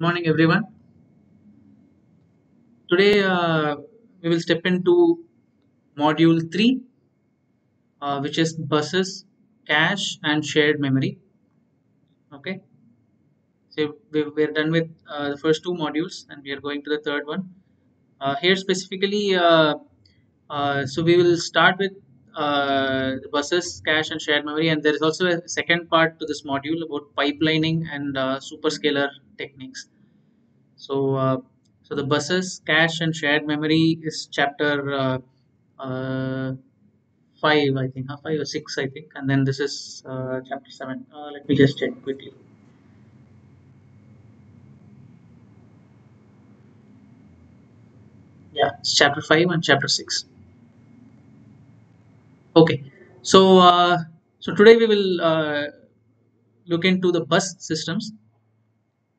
Morning, everyone. Today, we will step into module 3, which is buses, cache, and shared memory. Okay, so we're done with the first two modules, and we are going to the third one. Here, specifically, so we will start with the buses, cache, and shared memory, and there is also a second part to this module about pipelining and superscalar techniques. So, so the buses, cache, and shared memory is chapter five, I think, 5 or 6, I think, and then this is chapter 7. Let me just check quickly. Yeah, it's chapter 5 and chapter 6. Okay, so so today we will look into the bus systems,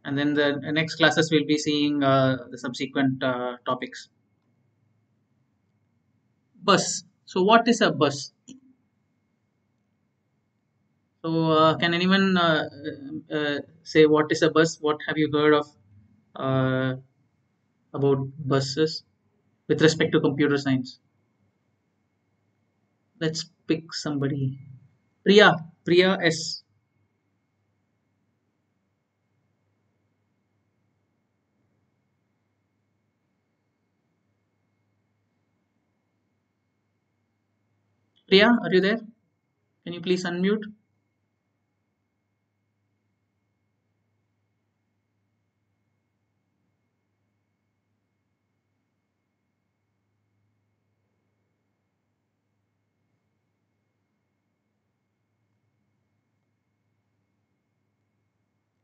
and then the next classes we'll be seeing the subsequent topics. Bus. So, what is a bus? So, can anyone say what is a bus? What have you heard of uh, about buses with respect to computer science? Let's pick somebody. Priya S. Priya, are you there? Can you please unmute?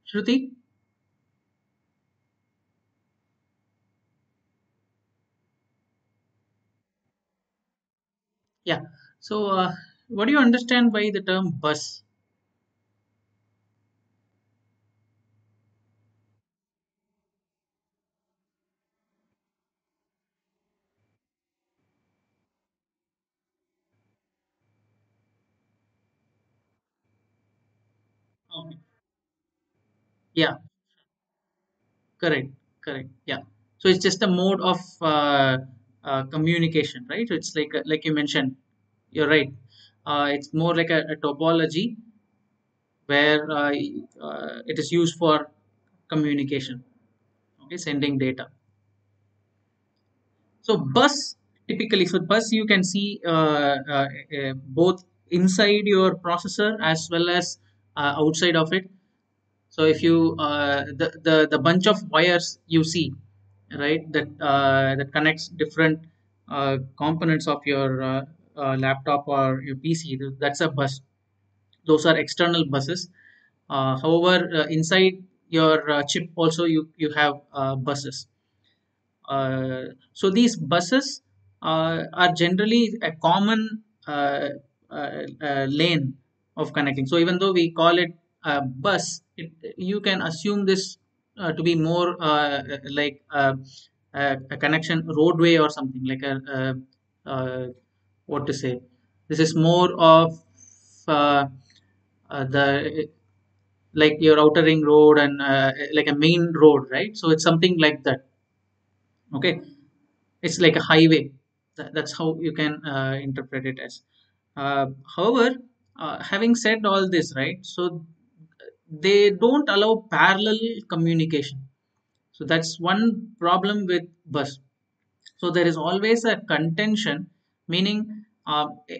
Shruti? Yeah. So, what do you understand by the term bus? Okay. Yeah, correct, correct. Yeah. So it's just a mode of communication, right? So it's like you mentioned. You're right. It's more like a topology where it is used for communication, okay, sending data. So bus, typically, so bus you can see both inside your processor as well as outside of it. So if you the bunch of wires you see, right, that connects different components of your laptop or your PC, that's a bus. Those are external buses. However, inside your chip also you have buses. So these buses are generally a common lane of connecting. So even though we call it a bus, you can assume this to be more like a connection roadway or something like what to say. This is more of uh, the like your outer ring road and like a main road, right? So it's something like that. Okay, it's like a highway. That's how you can interpret it as. uh, However, having said all this, right, so they don't allow parallel communication. So that's one problem with bus. So there is always a contention, meaning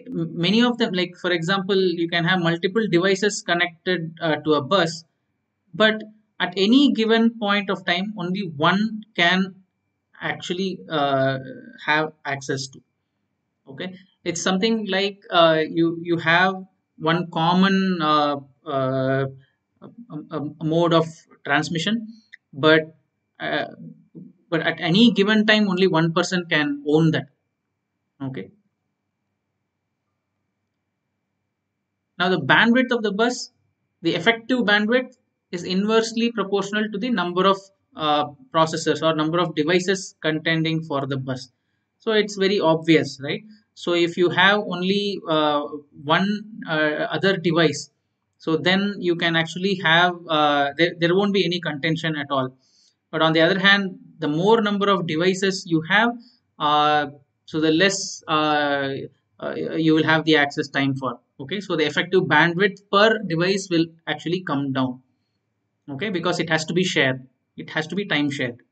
many of them, like for example, you can have multiple devices connected to a bus, but at any given point of time only one can actually have access to. Okay, it's something like you have one common mode of transmission, but uh, but at any given time only one person can own that. Okay, now the bandwidth of the bus, the effective bandwidth is inversely proportional to the number of processors or number of devices contending for the bus. So it's very obvious, right? So if you have only one other device, so then you can actually have there won't be any contention at all. But on the other hand, the more number of devices you have, uh, so the less you will have the access time for. Okay, so the effective bandwidth per device will actually come down. Okay, because it has to be shared, it has to be time shared.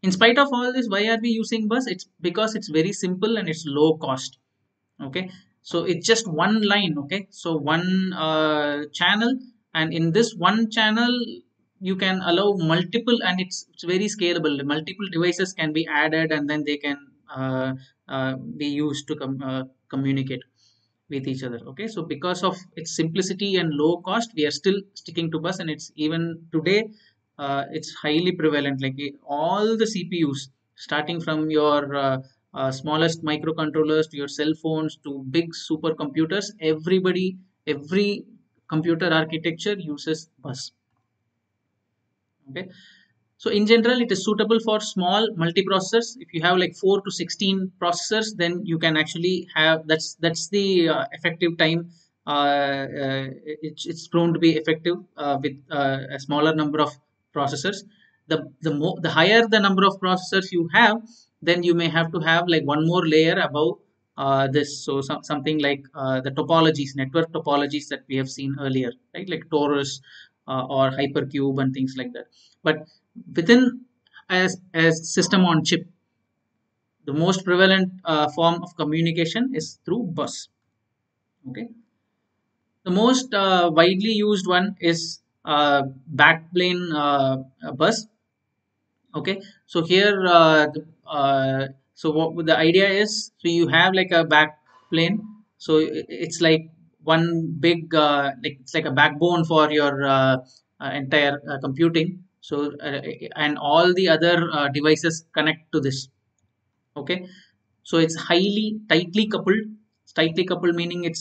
In spite of all this, why are we using bus? It's because it's very simple and it's low cost. Okay, so it's just one line. Okay, so one channel, and in this one channel you can allow multiple, and it's very scalable. Multiple devices can be added, and then they can be used to communicate with each other. Okay, so because of its simplicity and low cost, we are still sticking to bus, and it's even today it's highly prevalent. Like all the CPUs, starting from your smallest microcontrollers to your cell phones to big supercomputers, every computer architecture uses bus. Okay, so in general, it is suitable for small multiprocessors. If you have like 4 to 16 processors, then you can actually have, that's the effective time. It's prone to be effective with a smaller number of processors. The higher the number of processors you have, then you may have to have like one more layer above this. So something like the topologies, network topologies that we have seen earlier, right? Like Torus or Hypercube and things like that. But within as system on chip, the most prevalent form of communication is through bus. Okay, the most widely used one is backplane bus. Okay, so here so what the idea is, so you have like a backplane. So it's like one big like it's like a backbone for your entire computing. So and all the other devices connect to this. Okay, so it's highly tightly coupled. Tightly coupled meaning it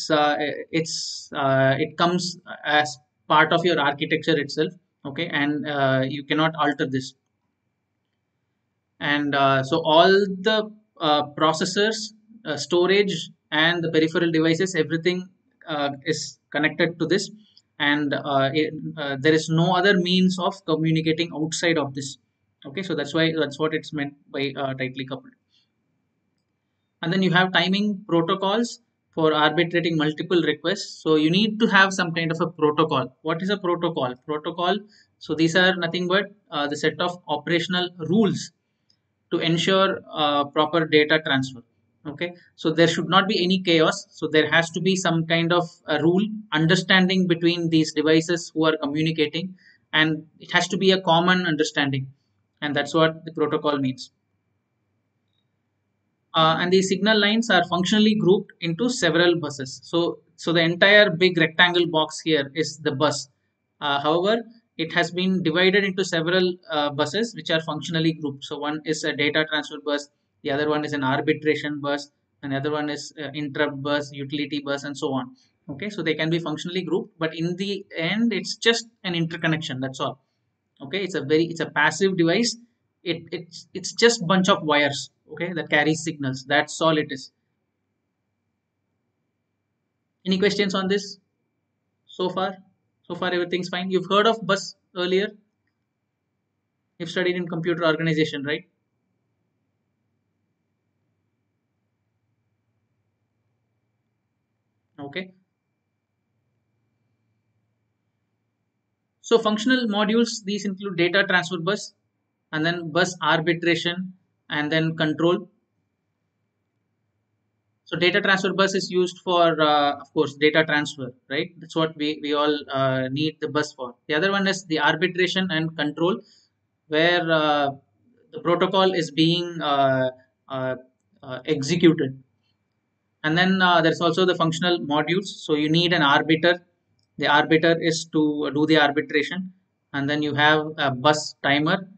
comes as part of your architecture itself. Okay, and you cannot alter this. And so all the processors, storage, and the peripheral devices, everything is connected to this. And there is no other means of communicating outside of this. Okay, so that's what it's meant by tightly coupled. And then you have timing protocols for arbitrating multiple requests. So you need to have some kind of a protocol. What is a protocol? So these are nothing but the set of operational rules to ensure proper data transfer. Okay, so there should not be any chaos. So there has to be some kind of a rule understanding between these devices who are communicating, and it has to be a common understanding, and that's what the protocol means. And the signal lines are functionally grouped into several buses. So the entire big rectangle box here is the bus. However, it has been divided into several buses which are functionally grouped. So one is a data transfer bus, the other one is an arbitration bus, and the other one is interrupt bus, utility bus, and so on. Okay, so they can be functionally grouped, but in the end, it's just an interconnection. That's all. Okay, it's a passive device. It's just bunch of wires, okay, that carries signals. That's all it is. Any questions on this so far? So far everything's fine. You've heard of bus earlier. You've studied in computer organization, right? Okay, so functional modules, these include data transfer bus, and then bus arbitration, and then control. So data transfer bus is used for, of course, data transfer, right? That's what we all need the bus for. The other one is the arbitration and control, where the protocol is being executed. And then there's also the functional modules. So you need an arbiter. The arbiter is to do the arbitration. And then you have a bus timer,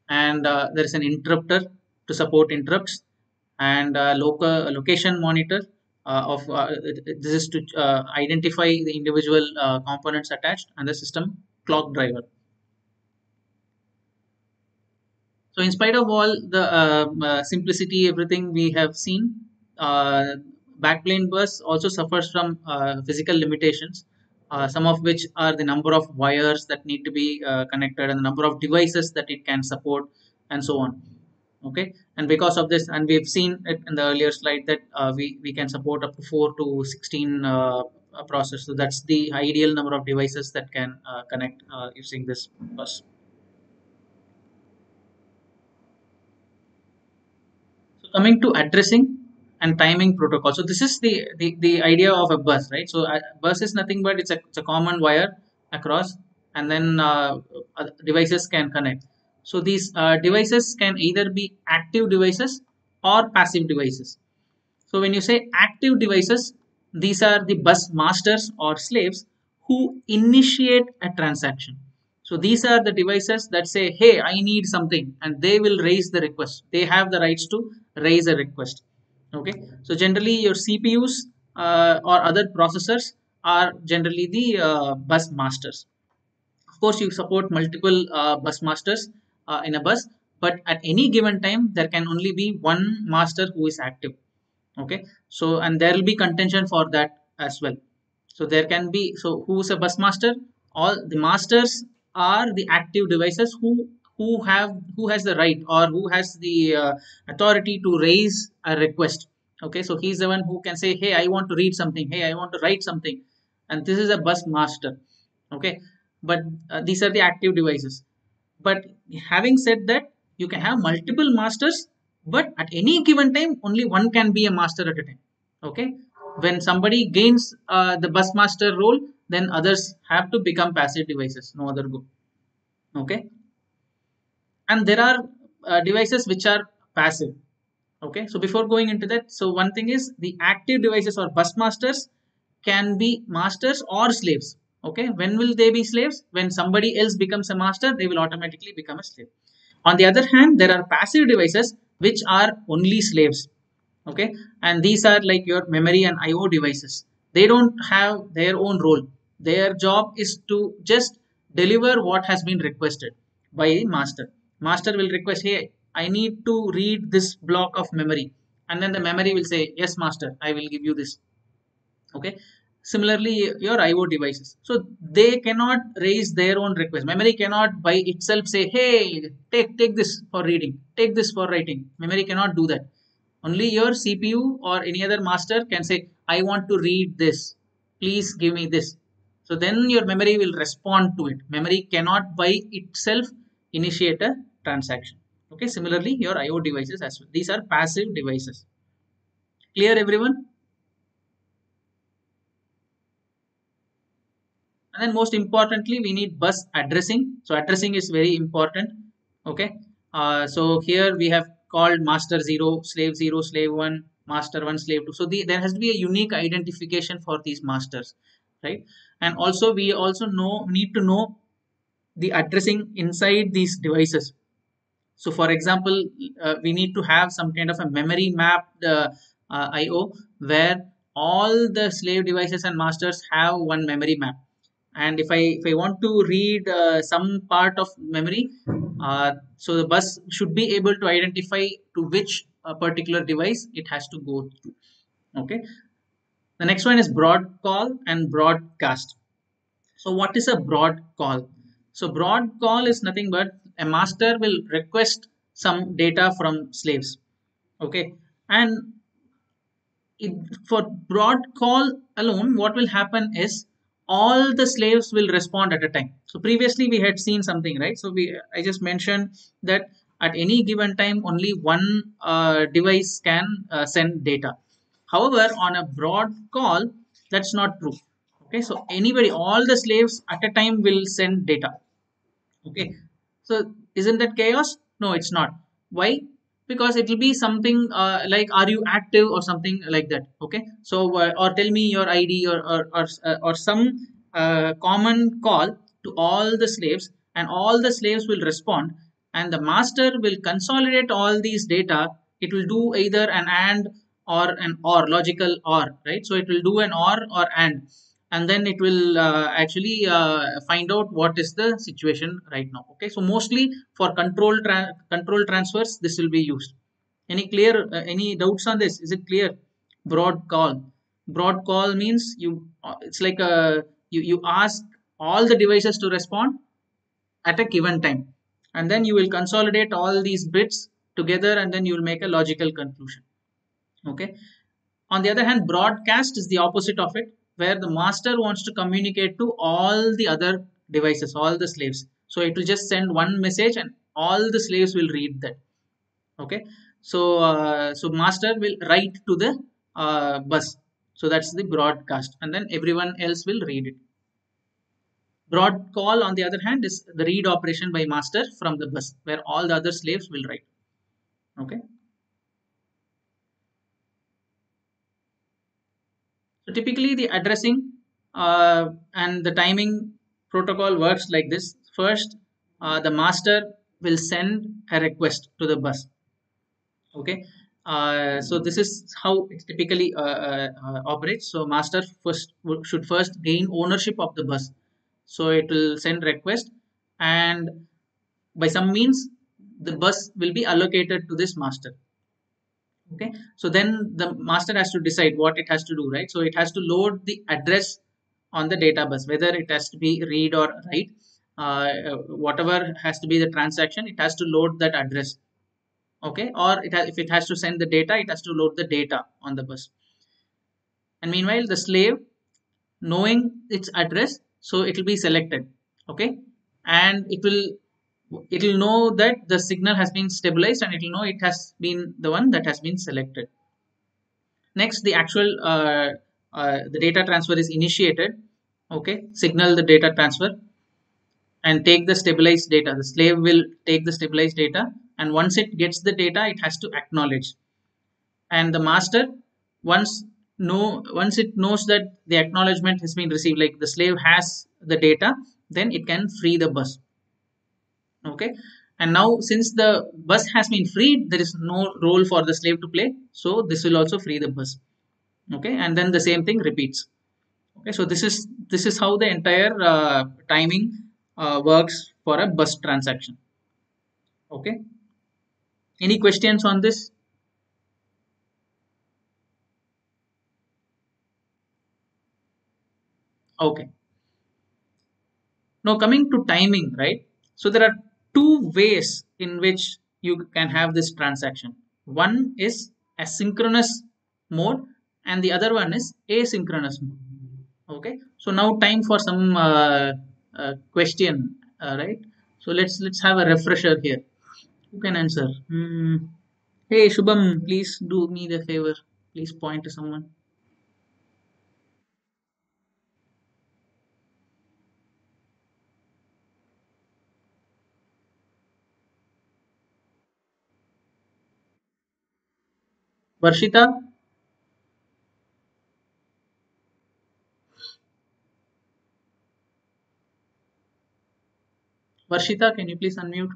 and there is an interrupter to support interrupts, and local location monitor of this is to identify the individual components attached, and the system clock driver. So in spite of all the simplicity, everything we have seen, backplane bus also suffers from physical limitations. some of which are the number of wires that need to be connected and the number of devices that it can support and so on. Okay, and because of this, and we've seen it in the earlier slide that we can support up to 4 to 16 processors. So that's the ideal number of devices that can connect using this bus. So coming to addressing and timing protocol. So this is the idea of a bus, right? So a bus is nothing but it's a common wire across, and then devices can connect. So these devices can either be active devices or passive devices. So when you say active devices, these are the bus masters or slaves who initiate a transaction. So these are the devices that say, hey, I need something, and they will raise the request. They have the rights to raise a request. Okay. So generally your CPUs or other processors are generally the bus masters. Of course, you support multiple bus masters in a bus, but at any given time, there can only be one master who is active. Okay, so and there will be contention for that as well. So there can be, so who's a bus master? All the masters are the active devices who has the right or who has the authority to raise a request. Okay, so he's the one who can say, hey, I want to read something, hey, I want to write something, and this is a bus master. Okay, but these are the active devices. But having said that, you can have multiple masters, but at any given time, only one can be a master at a time. Okay. When somebody gains the bus master role, then others have to become passive devices. No other go. Okay. And there are devices which are passive. Okay. So before going into that, so one thing is the active devices or bus masters can be masters or slaves. Okay. When will they be slaves? When somebody else becomes a master, they will automatically become a slave. On the other hand, there are passive devices which are only slaves. Okay, and these are like your memory and IO devices. They don't have their own role. Their job is to just deliver what has been requested by the master. Master will request, hey, I need to read this block of memory, and then the memory will say, yes, master, I will give you this. Okay, similarly your IO devices, so they cannot raise their own request. Memory cannot by itself say, hey, take this for reading, take this for writing. Memory cannot do that. Only your CPU or any other master can say, I want to read this, please give me this. So then your memory will respond to it. Memory cannot by itself initiate a transaction. Okay, similarly your IO devices as well, these are passive devices. Clear everyone? And then most importantly, we need bus addressing. So addressing is very important. Okay. So here we have called master 0, slave 1, master 1, slave 2. So there has to be a unique identification for these masters, right? And also we also need to know the addressing inside these devices. So for example, we need to have some kind of a memory mapped IO where all the slave devices and masters have one memory map. And if I want to read some part of memory, so the bus should be able to identify to which particular device it has to go to. Okay. The next one is broad call and broadcast. So what is a broad call? So broad call is nothing but a master will request some data from slaves. Okay. And it, for broad call alone, what will happen is all the slaves will respond at a time. So previously we had seen something, right? So I just mentioned that at any given time only one device can send data. However, on a broad call, that's not true. Okay, so anybody, all the slaves at a time will send data. Okay, so isn't that chaos? No, it's not. Why? Because it will be something like, are you active or something like that. Okay, so or tell me your ID or some common call to all the slaves, and all the slaves will respond, and the master will consolidate all these data. It will do either an and or an or, logical or, right? So it will do an or and then it will actually find out what is the situation right now. Okay, so mostly for control transfers this will be used. Any clear any doubts on this? Is it clear? Broad call. Broad call means you it's like a you ask all the devices to respond at a given time, and then you will consolidate all these bits together, and then you will make a logical conclusion. Okay. On the other hand, broadcast is the opposite of it, where the master wants to communicate to all the other devices, all the slaves. So it will just send one message and all the slaves will read that. Okay. So master will write to the bus. So that's the broadcast, and then everyone else will read it. Broad call, on the other hand, is the read operation by master from the bus, where all the other slaves will write. Okay. So typically, the addressing and the timing protocol works like this. First, the master will send a request to the bus. Okay. So this is how it typically operates. So master should first gain ownership of the bus. So it will send request, and by some means the bus will be allocated to this master. Okay. So then the master has to decide what it has to do, right? So it has to load the address on the data bus, whether it has to be read or write. Whatever has to be the transaction, it has to load that address. Okay. Or if it has to send the data, it has to load the data on the bus. And meanwhile, the slave, knowing its address, so it will be selected. Okay. And it will know that the signal has been stabilized, and it will know it has been the one that has been selected. Next, the actual the data transfer is initiated. Okay. Signal the data transfer and take the stabilized data. The slave will take the stabilized data, and once it gets the data, it has to acknowledge. And the master, once once it knows that the acknowledgement has been received, like the slave has the data, then it can free the bus. Okay. And now, since the bus has been freed, there is no role for the slave to play, so this will also free the bus. Okay. And then the same thing repeats. Okay. So this is how the entire timing works for a bus transaction. Okay. Any questions on this? Okay. Now, coming to timing, right? So there are two ways in which you can have this transaction. One is asynchronous mode, and the other one is asynchronous mode. Okay. So now time for some question, right? So let's have a refresher here. Who can answer? Hey Shubham, please do me the favor. Please point to someone. Varshita, Varshita, can you please unmute?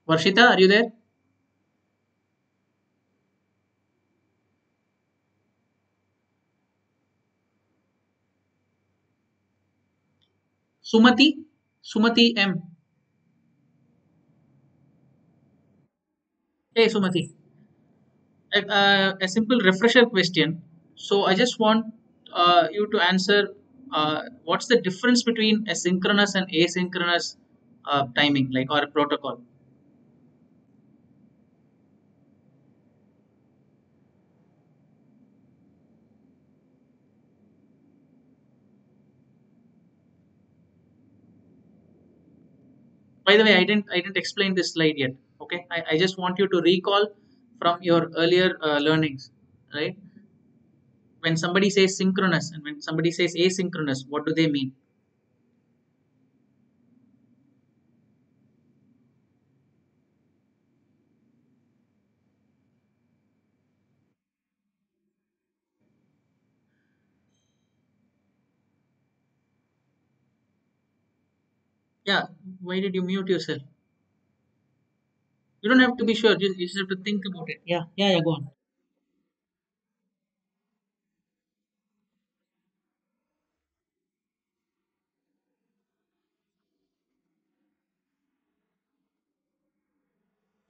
Varshita, are you there? Sumati, Sumati M. Hey Sumati, a simple refresher question. So I just want you to answer what's the difference between a synchronous and asynchronous timing, like, or a protocol. By the way, I didn't explain this slide yet. Okay, I just want you to recall from your earlier learnings, right? When somebody says synchronous and when somebody says asynchronous, what do they mean? Yeah, why did you mute yourself? You don't have to be sure, you just have to think about it. Yeah, yeah, yeah, go on.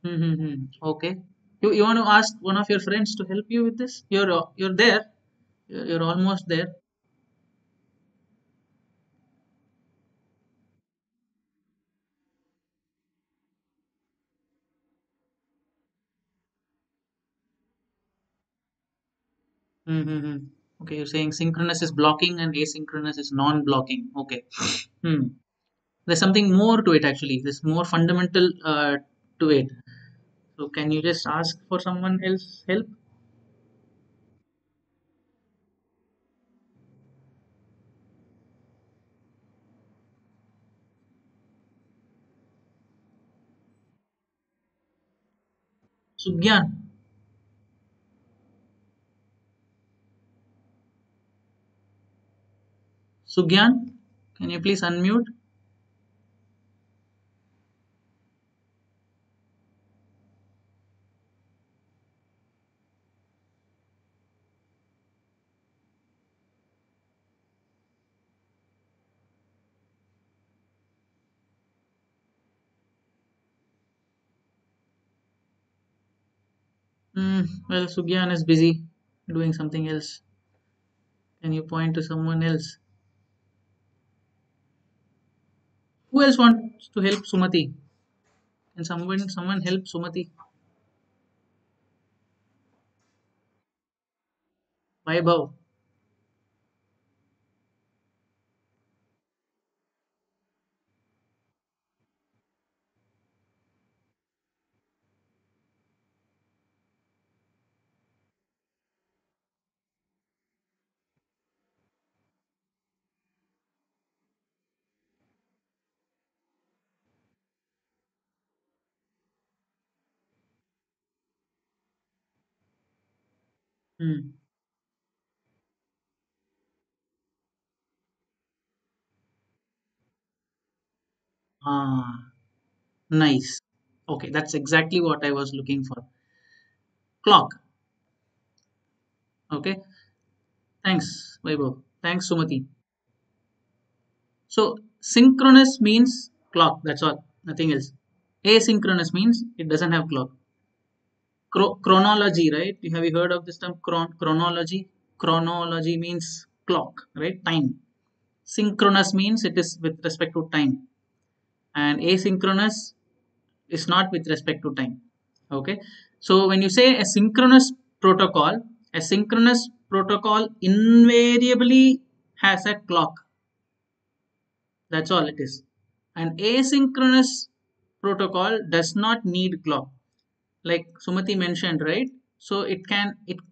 Mm-hmm. Okay. You want to ask one of your friends to help you with this? You're there. You're almost there. Mm-hmm. Okay, you're saying synchronous is blocking and asynchronous is non-blocking. Okay. Hmm. There's something more to it actually. There's more fundamental to it. So can you just ask for someone else help? Sugyan. Sugyan, can you please unmute? Well, Sugyan is busy doing something else. Can you point to someone else? Who else wants to help Sumati? Can someone help Sumati? Vaibhav. Hmm. Ah, nice. Okay, that's exactly what I was looking for. Clock. Okay. Thanks, Vaibhav. Thanks, Sumati. So synchronous means clock. That's all. Nothing else. Asynchronous means it doesn't have clock. Chronology, right? Have you heard of this term chronology? Chronology means clock, right? Time. Synchronous means it is with respect to time, and asynchronous is not with respect to time. Okay. So when you say a synchronous protocol invariably has a clock. That's all it is. An asynchronous protocol does not need clock, like Sumati mentioned, right? So it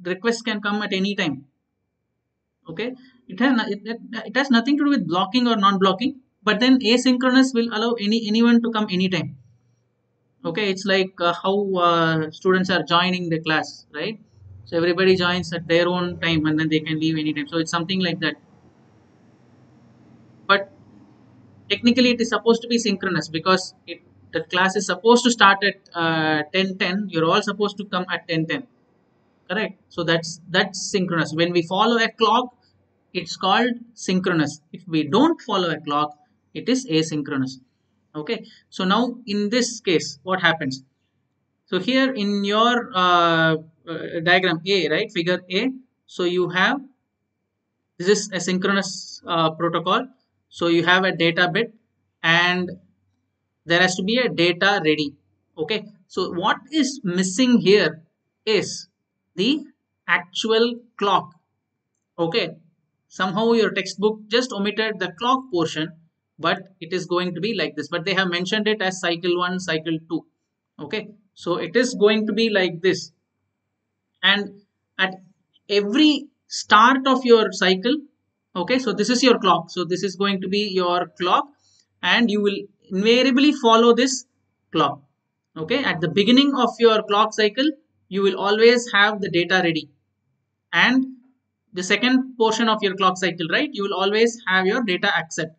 requests can come at any time. Okay, it has nothing to do with blocking or non-blocking. But then asynchronous will allow anyone to come anytime. Okay, it's like how students are joining the class, right? So everybody joins at their own time and then they can leave anytime. So it's something like that. But technically it is supposed to be synchronous because the class is supposed to start at 10:10. You're all supposed to come at 10:10. Correct. So that's synchronous. When we follow a clock, it's called synchronous. If we don't follow a clock, it is asynchronous. Okay. So now in this case, what happens? So here in your diagram A, right, figure A, so you have, this is a synchronous protocol. So you have a data bit and there has to be a data ready. Okay. So what is missing here is the actual clock. Okay. Somehow your textbook just omitted the clock portion, but it is going to be like this. But they have mentioned it as cycle 1, cycle 2. Okay. So it is going to be like this. And at every start of your cycle, okay, so this is your clock. So this is going to be your clock, and you will invariably follow this clock. Okay. At the beginning of your clock cycle, you will always have the data ready, and the second portion of your clock cycle, right, you will always have your data accept.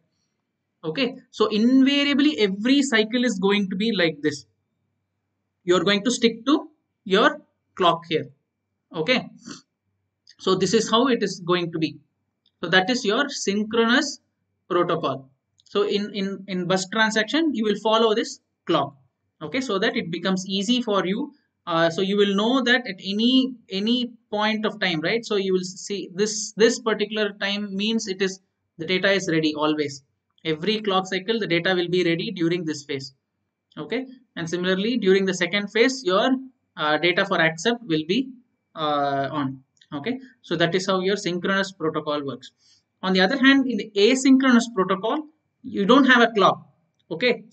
Okay. So invariably every cycle is going to be like this. You're going to stick to your clock here. Okay. So this is how it is going to be. So that is your synchronous protocol. So in bus transaction you will follow this clock. okay, so that it becomes easy for you. So you will know that at any point of time, right? So you will see this particular time means it is the data is ready always. Every clock cycle the data will be ready during this phase, okay. And similarly during the second phase your data for accept will be on, okay. So that is how your synchronous protocol works. On the other hand, in the asynchronous protocol you don't have a clock, okay.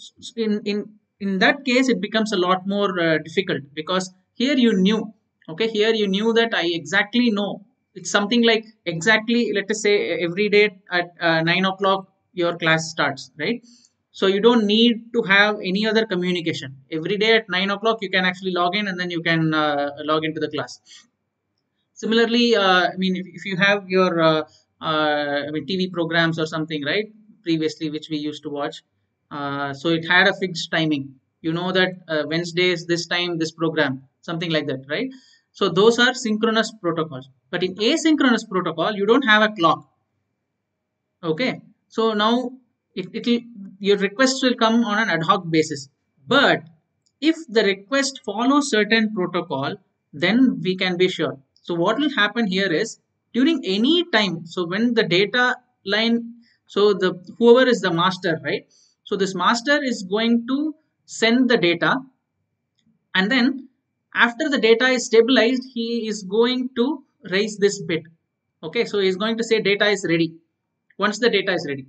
In that case it becomes a lot more difficult, because here you knew, okay, here you knew that I exactly know, it's something like exactly, let us say every day at 9 o'clock your class starts, right? So you don't need to have any other communication. Every day at 9 o'clock you can actually log in and then you can log into the class. Similarly, I mean, if you have your I mean, TV programs or something, right? Previously, which we used to watch, so it had a fixed timing. You know that Wednesday is this time, this program, something like that, right? So those are synchronous protocols. But in asynchronous protocol, you don't have a clock. Okay, so now it'll your requests will come on an ad hoc basis. But if the request follows certain protocol, then we can be sure. So what will happen here is during any time. So when the data line, so the whoever is the master, right? So this master is going to send the data, and then after the data is stabilized, he is going to raise this bit. Okay, so he's going to say data is ready once the data is ready.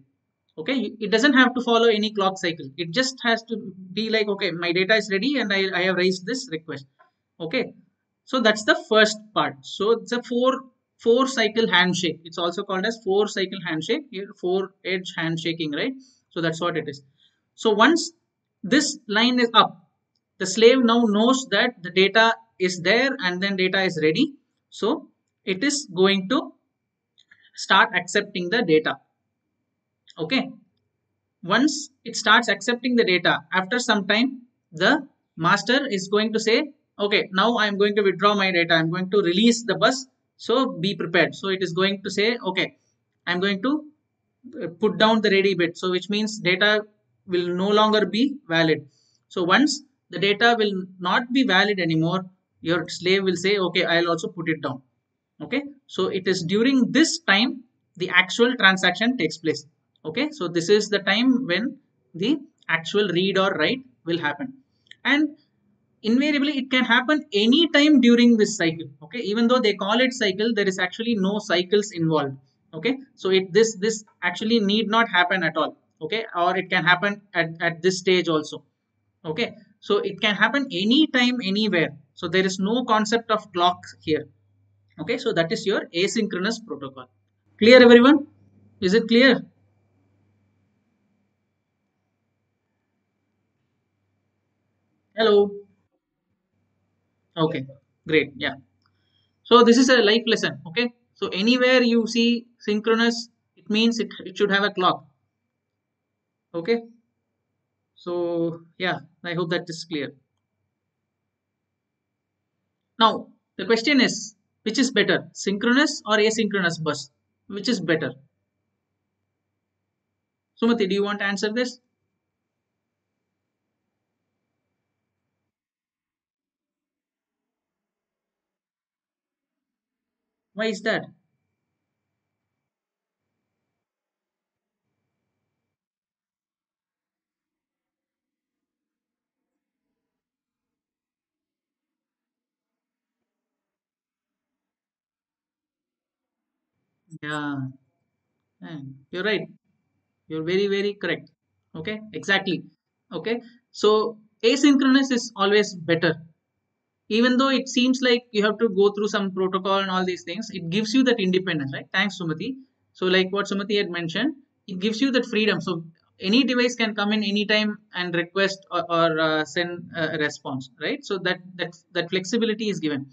Okay, it doesn't have to follow any clock cycle. It just has to be like, okay, my data is ready and I have raised this request. Okay, so that's the first part. So it's a four cycle handshake. It's also called as four cycle handshake, here four edge handshaking, right? So that's what it is. So once this line is up, the slave now knows that the data is there and then data is ready. So it is going to start accepting the data. Okay, once it starts accepting the data, after some time the master is going to say, okay, now I'm going to withdraw my data, I'm going to release the bus, so be prepared. So it is going to say, okay, I'm going to put down the ready bit, so which means data will no longer be valid. So once the data will not be valid anymore, your slave will say, okay, I'll also put it down. Okay, so it is during this time the actual transaction takes place. Okay, so this is the time when the actual read or write will happen. And invariably it can happen anytime during this cycle. Okay, even though they call it cycle, there is actually no cycles involved. Okay, so this actually need not happen at all. Okay, or it can happen at this stage also. Okay, so it can happen anytime, anywhere. So there is no concept of clock here. Okay, so that is your asynchronous protocol. Clear, everyone? Is it clear? Hello. Okay, great. Yeah. So this is a life lesson. Okay. So anywhere you see synchronous, it means it should have a clock. Okay. So yeah, I hope that is clear. Now the question is, which is better, synchronous or asynchronous bus? Which is better? Sumati, do you want to answer this? Why is that? Yeah, you're right. You're very, very correct. Okay, exactly. Okay, so asynchronous is always better. Even though it seems like you have to go through some protocol and all these things, it gives you that independence, right? Thanks, Sumati. So, like what Sumati had mentioned, it gives you that freedom. So, any device can come in anytime and request or send a response, right? So that flexibility is given.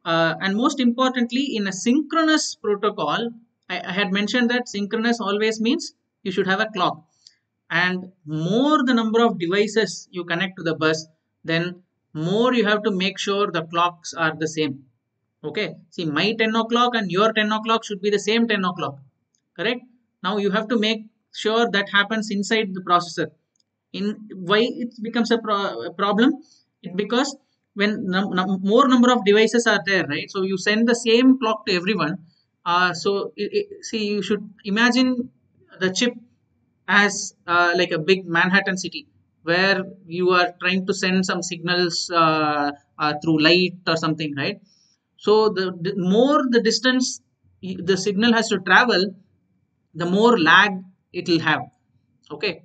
And most importantly, in a synchronous protocol, I had mentioned that synchronous always means you should have a clock, and more the number of devices you connect to the bus, then more you have to make sure the clocks are the same. Okay, see, my 10 o'clock and your 10 o'clock should be the same 10 o'clock, correct? Now you have to make sure that happens inside the processor. In why it becomes a problem? It because when more number of devices are there, right? So you send the same clock to everyone. See, you should imagine the chip as like a big Manhattan city where you are trying to send some signals through light or something, right? So the more the distance the signal has to travel, the more lag it will have. Okay,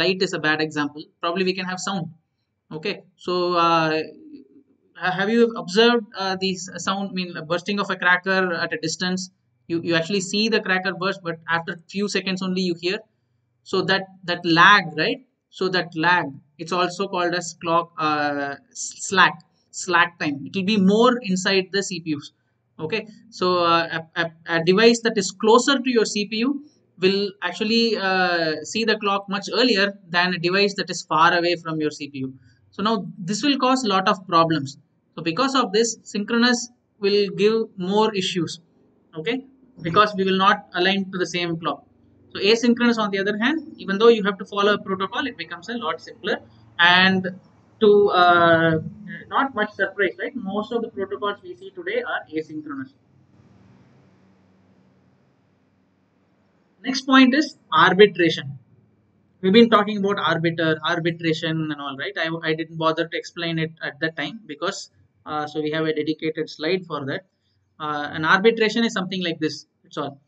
light is a bad example. Probably we can have sound. Okay, so have you observed these sound? I mean, bursting of a cracker at a distance. You actually see the cracker burst, but after few seconds only you hear. So that lag, right? So that lag, it's also called as clock slack time. It will be more inside the CPUs. Okay, so a device that is closer to your CPU will actually see the clock much earlier than a device that is far away from your CPU. So now this will cause a lot of problems. So because of this, synchronous will give more issues. Okay, because we will not align to the same clock. So asynchronous, on the other hand, even though you have to follow a protocol, it becomes a lot simpler. And to not much surprise, right? Most of the protocols we see today are asynchronous. Next point is arbitration. We've been talking about arbitration and all, right? I didn't bother to explain it at that time because so we have a dedicated slide for that. An arbitration is something like this. It's all.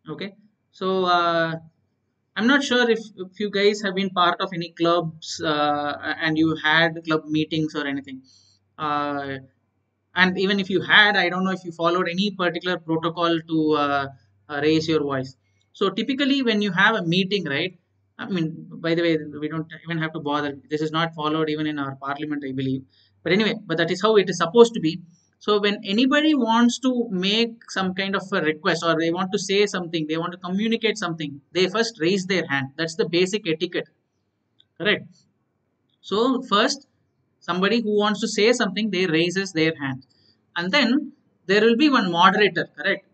Okay. So I'm not sure if you guys have been part of any clubs and you had club meetings or anything. Uh, and even if you had, I don't know if you followed any particular protocol to raise your voice. So typically, when you have a meeting, right? I mean, by the way, we don't even have to bother. This is not followed even in our parliament, I believe. But anyway, but that is how it is supposed to be. So when anybody wants to make some kind of a request or they want to say something, they want to communicate something, they first raise their hand. That's the basic etiquette, correct? So first, somebody who wants to say something, they raises their hand, and then there will be one moderator, correct?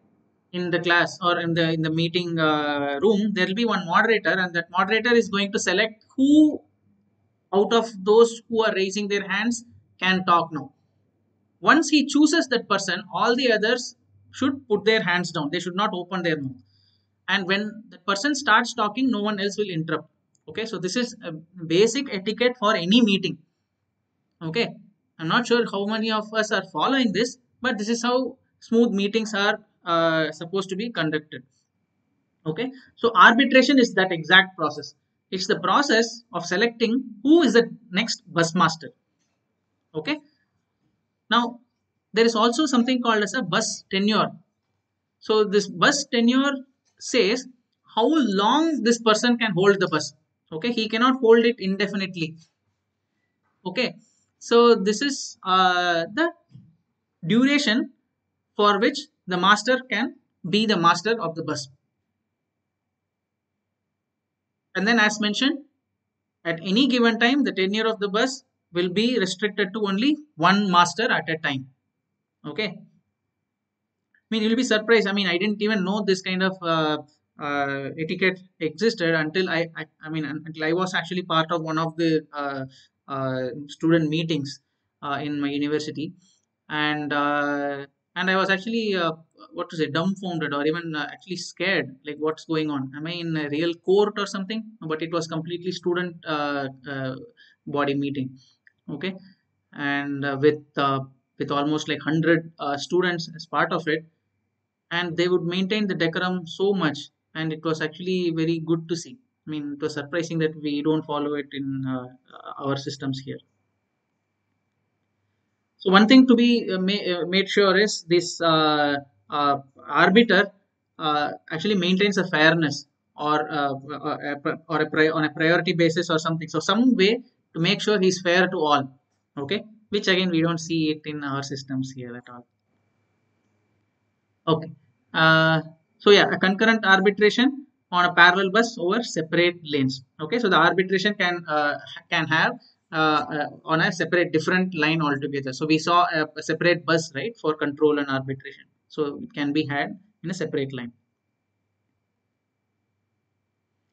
In the class or in the meeting room, there will be one moderator, and that moderator is going to select who out of those who are raising their hands can talk now. Once he chooses that person, all the others should put their hands down. They should not open their mouth. And when the person starts talking, no one else will interrupt. Okay, so this is a basic etiquette for any meeting. Okay, I'm not sure how many of us are following this, but this is how smooth meetings are supposed to be conducted. Okay, so arbitration is that exact process. It's the process of selecting who is the next bus master. Okay, now there is also something called as a bus tenure. So this bus tenure says how long this person can hold the bus. Okay, he cannot hold it indefinitely. Okay, so this is the duration for which the master can be the master of the bus. And then, as mentioned, at any given time, the tenure of the bus will be restricted to only one master at a time. Okay. I mean, you'll be surprised. I mean, I didn't even know this kind of etiquette existed until I mean, until I was actually part of one of the student meetings in my university, and and I was actually what to say, dumbfounded or even actually scared. Like, what's going on? Am I in a real court or something? But it was completely student body meeting. Okay, and with almost like 100 students as part of it, and they would maintain the decorum so much, and it was actually very good to see. I mean, it was surprising that we don't follow it in our systems here. So one thing to be made sure is this arbiter actually maintains a fairness or on a priority basis or something, so some way to make sure he's fair to all. Okay, which again we don't see it in our systems here at all. Okay. Uh, so yeah, a concurrent arbitration on a parallel bus over separate lanes. Okay, so the arbitration can have on a separate different line altogether. So we saw a separate bus, right, for control and arbitration. So it can be had in a separate line.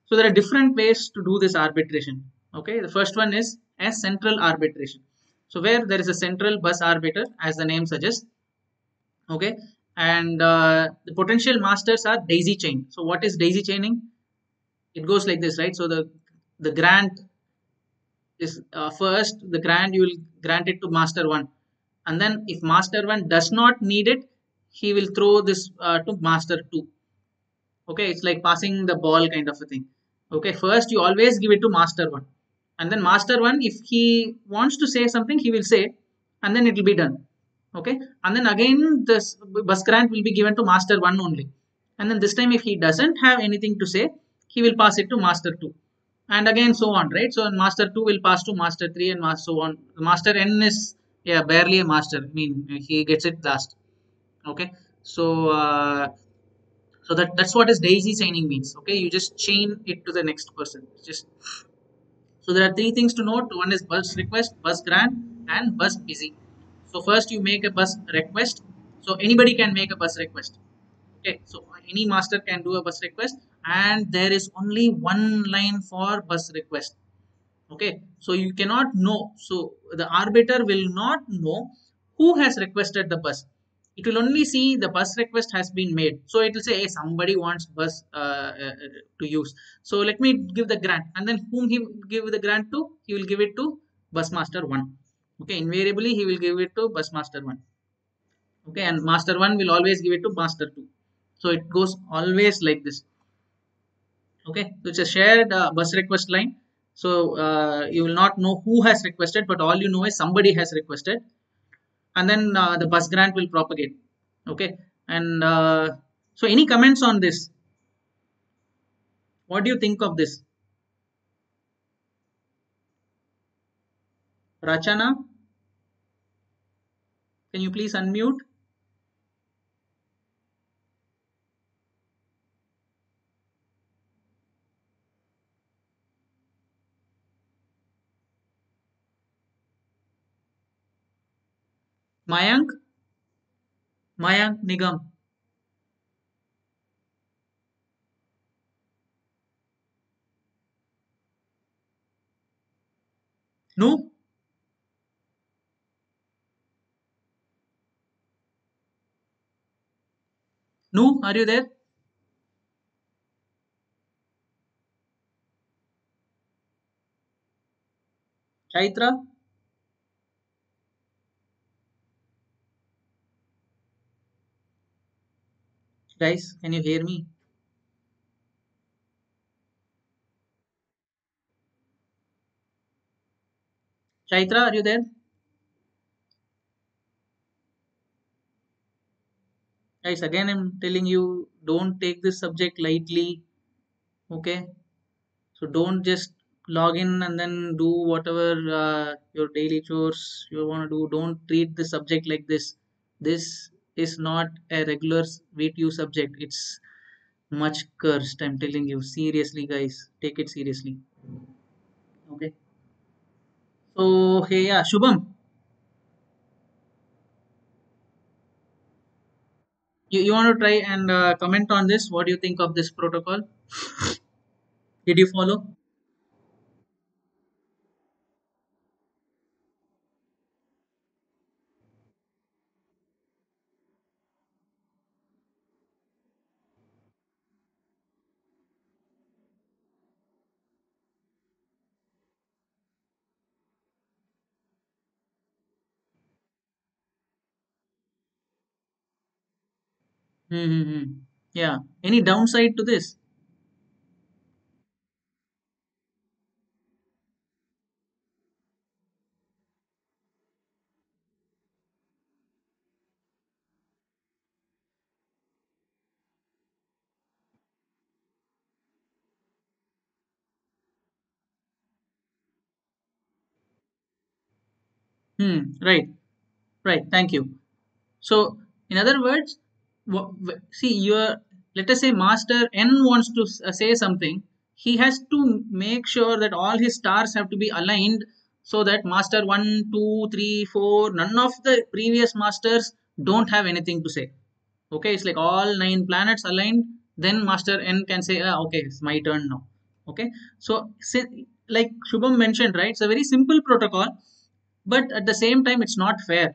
So there are different ways to do this arbitration. Okay, the first one is a central arbitration. So where there is a central bus arbiter, as the name suggests. Okay, and the potential masters are daisy chain. So what is daisy chaining? It goes like this, right? So the grant is first the grant you will grant it to master one, and then if master one does not need it, he will throw this to master two. Okay, it's like passing the ball kind of a thing. Okay, first you always give it to master one, and then master one, if he wants to say something, he will say, and then it will be done. Okay, and then again this bus grant will be given to master one only, and then this time if he doesn't have anything to say, he will pass it to master two, and again so on, right? So master 2 will pass to master 3 and so on. Master n is, yeah, barely a master, I mean, he gets it last. Okay, so that's what is daisy chaining means. Okay, you just chain it to the next person. Just so there are three things to note. One is bus request, bus grant, and bus busy. So first you make a bus request. So anybody can make a bus request. Okay, so any master can do a bus request, and there is only one line for bus request. Okay, so you cannot know. So the arbiter will not know who has requested the bus. It will only see the bus request has been made. So it will say, hey, somebody wants bus to use. So let me give the grant, and then whom he will give the grant to? He will give it to bus master one. Okay, invariably he will give it to bus master one. Okay, and master one will always give it to master two. So it goes always like this. Okay, so it's a shared bus request line. So you will not know who has requested, but all you know is somebody has requested, and then the bus grant will propagate. Okay, and so any comments on this? What do you think of this? Rachana, can you please unmute? Mayank, Mayank Nigam. No, no, are you there? Chaitra, guys, can you hear me? Chaitra, are you there? Guys, again, I'm telling you, don't take this subject lightly. Okay, so don't just log in and then do whatever your daily chores you want to do. Don't treat the subject like this. This is not a regular VTU subject. It's much cursed. I'm telling you. Seriously, guys. Take it seriously. Okay. So, hey, yeah, Shubham, you want to try and comment on this? What do you think of this protocol? Did you follow? Mm-hmm. Yeah. Any downside to this? Right. Right. Thank you. So, in other words, see, your, let us say master n wants to say something. He has to make sure that all his stars have to be aligned so that master one, two, three, four, none of the previous masters don't have anything to say. Okay, it's like all nine planets aligned. Then master n can say, okay, it's my turn now. Okay, so like Shubham mentioned, right, it's a very simple protocol, but at the same time it's not fair.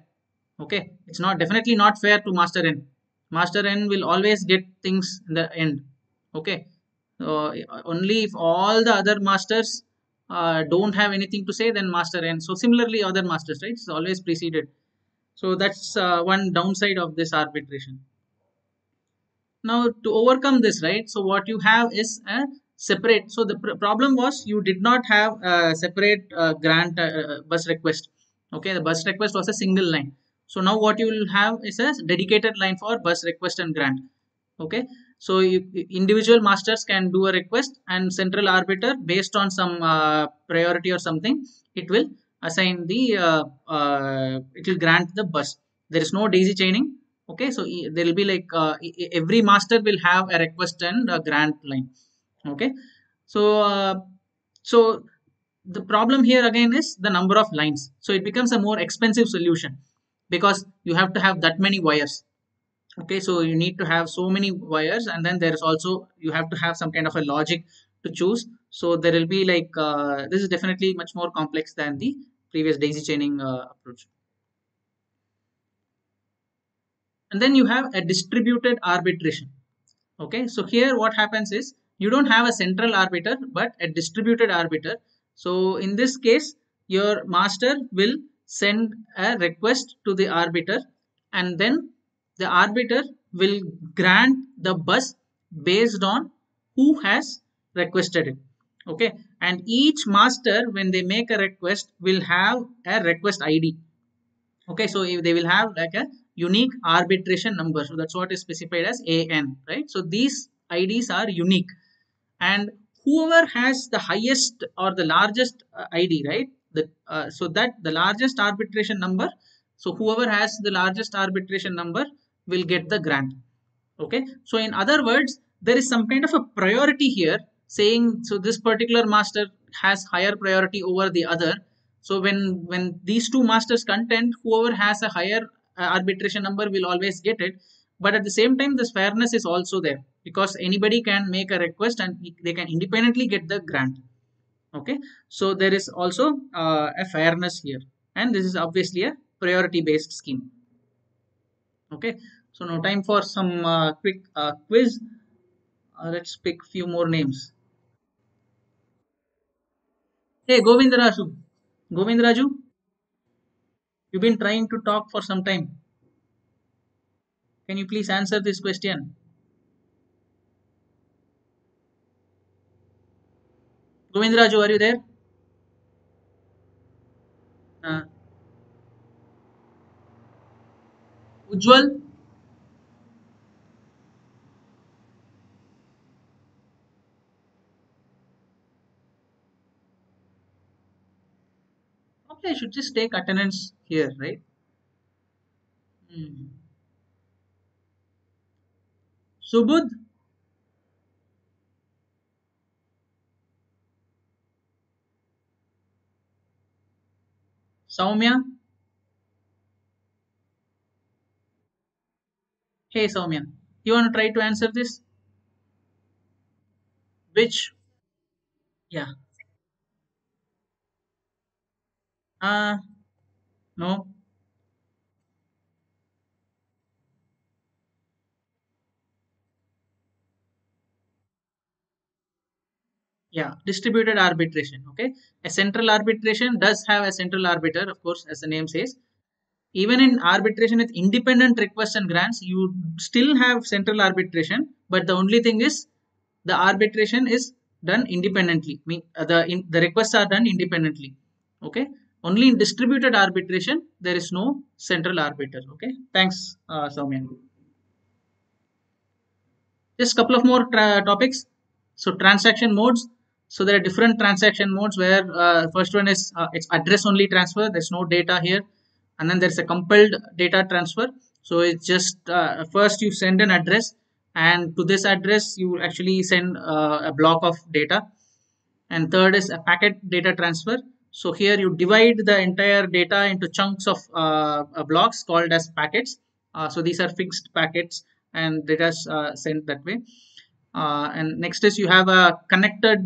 Okay, it's not definitely not fair to master n. Master n will always get things in the end. Okay, only if all the other masters don't have anything to say, then master n. So similarly other masters, right, it's always preceded. So that's one downside of this arbitration. Now to overcome this, right, so what you have is a separate. So the problem was you did not have a separate grant bus request. Okay, the bus request was a single line. So now what you will have is a dedicated line for bus request and grant. Okay, so individual masters can do a request, and central arbiter based on some priority or something, it will assign the it will grant the bus. There is no daisy chaining. Okay, so there will be like every master will have a request and a grant line. Okay, so so the problem here again is the number of lines, so it becomes a more expensive solution because you have to have that many wires. Okay, so you need to have so many wires, and then there is also you have to have some kind of a logic to choose. So there will be like this is definitely much more complex than the previous daisy chaining approach. And then you have a distributed arbitration. Okay, so here what happens is you don't have a central arbiter but a distributed arbiter. So in this case your master will send a request to the arbiter, and then the arbiter will grant the bus based on who has requested it. Okay, and each master when they make a request will have a request id. Okay, so if they will have like a unique arbitration number, so that's what is specified as an, right? So these ids are unique, and whoever has the highest or the largest id, right, so that the largest arbitration number, so whoever has the largest arbitration number will get the grant. Okay, so in other words there is some kind of a priority here, saying so this particular master has higher priority over the other. So when these two masters contend, whoever has a higher arbitration number will always get it. But at the same time this fairness is also there because anybody can make a request and they can independently get the grant. Okay, so there is also a fairness here, and this is obviously a priority based scheme. Okay, so now time for some quick quiz. Let's pick few more names. Hey, Govindraju, you've been trying to talk for some time. Can you please answer this question? Govindraju, are you there? Uh, Ujjwal? Okay, I should just take attendance here, right? Hmm. Subudh, Saumya. Hey, Saumya, you want to try to answer this? Which? Yeah. Uh, no. Yeah, distributed arbitration. Okay, a central arbitration does have a central arbiter, of course, as the name says. Even in arbitration with independent requests and grants, you still have central arbitration, but the only thing is the arbitration is done independently. The requests are done independently. Okay, only in distributed arbitration there is no central arbiter. Okay, thanks, Soumya. Just a couple of more topics. So transaction modes. So there are different transaction modes where first one is it's address only transfer. There's no data here, and then there's a compelled data transfer. So it's just first you send an address, and to this address you actually send a block of data. And third is a packet data transfer. So here you divide the entire data into chunks of blocks called as packets. So these are fixed packets and data is sent that way. And next is you have a connected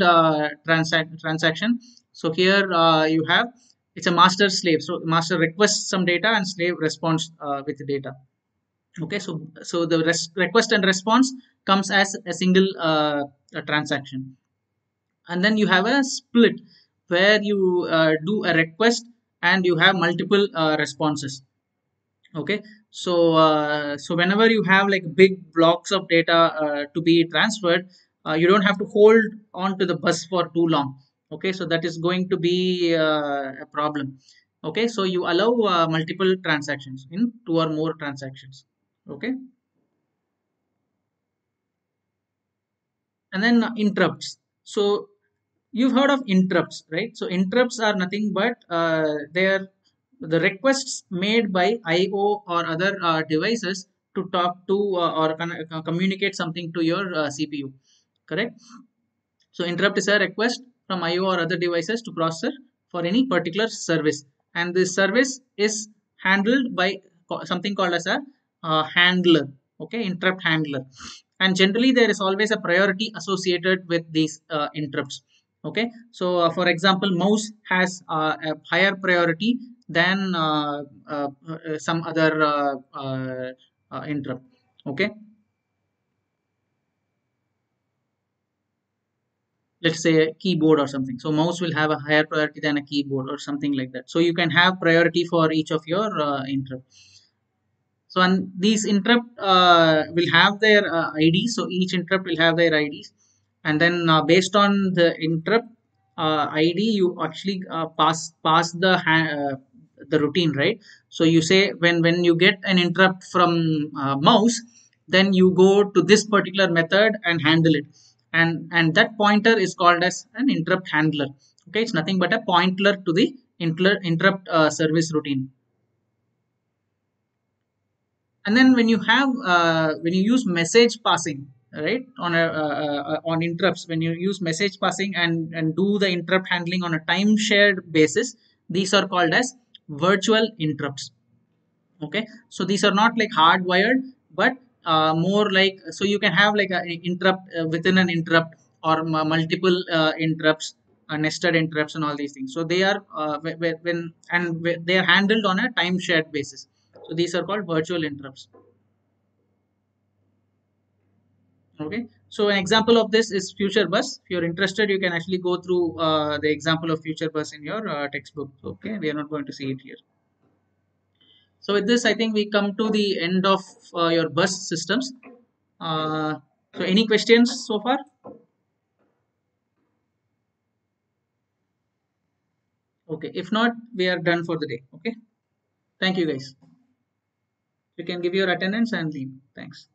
transaction. So here you have, it's a master slave. So master requests some data and slave responds with the data. Okay, so the request and response comes as a single a transaction. And then you have a split where you do a request and you have multiple responses. Okay, so whenever you have like big blocks of data to be transferred, you don't have to hold on to the bus for too long. Okay, so that is going to be a problem. Okay, so you allow multiple transactions in two or more transactions. Okay, and then interrupts. So you've heard of interrupts, right? So interrupts are nothing but they are the requests made by IO or other devices to talk to communicate something to your CPU. Correct? So interrupt is a request from IO or other devices to processor for any particular service, and this service is handled by something called as a handler. Okay, interrupt handler, and generally there is always a priority associated with these interrupts. Okay, so for example, mouse has a higher priority than some other interrupt. Okay, let's say a keyboard or something, so mouse will have a higher priority than a keyboard or something like that. So you can have priority for each of your interrupt. So and these interrupt will have their IDs, so each interrupt will have their IDs, and then based on the interrupt ID, you actually pass the routine, right? So you say when you get an interrupt from mouse, then you go to this particular method and handle it, and that pointer is called as an interrupt handler. Okay, it's nothing but a pointer to the interrupt service routine. And then when you use message passing, right, on interrupts, when you use message passing and do the interrupt handling on a time shared basis, these are called as virtual interrupts. Okay, so these are not like hardwired, but more like, so you can have like a interrupt within an interrupt, or multiple interrupts, nested interrupts and all these things. So they are they are handled on a time shared basis. So these are called virtual interrupts. Okay, so an example of this is future bus. If you're interested, you can actually go through the example of future bus in your textbook. Okay, we are not going to see it here. So with this, I think we come to the end of your bus systems. uh, so any questions so far? Okay, if not, we are done for the day. Okay, thank you guys. You can give your attendance and leave. Thanks.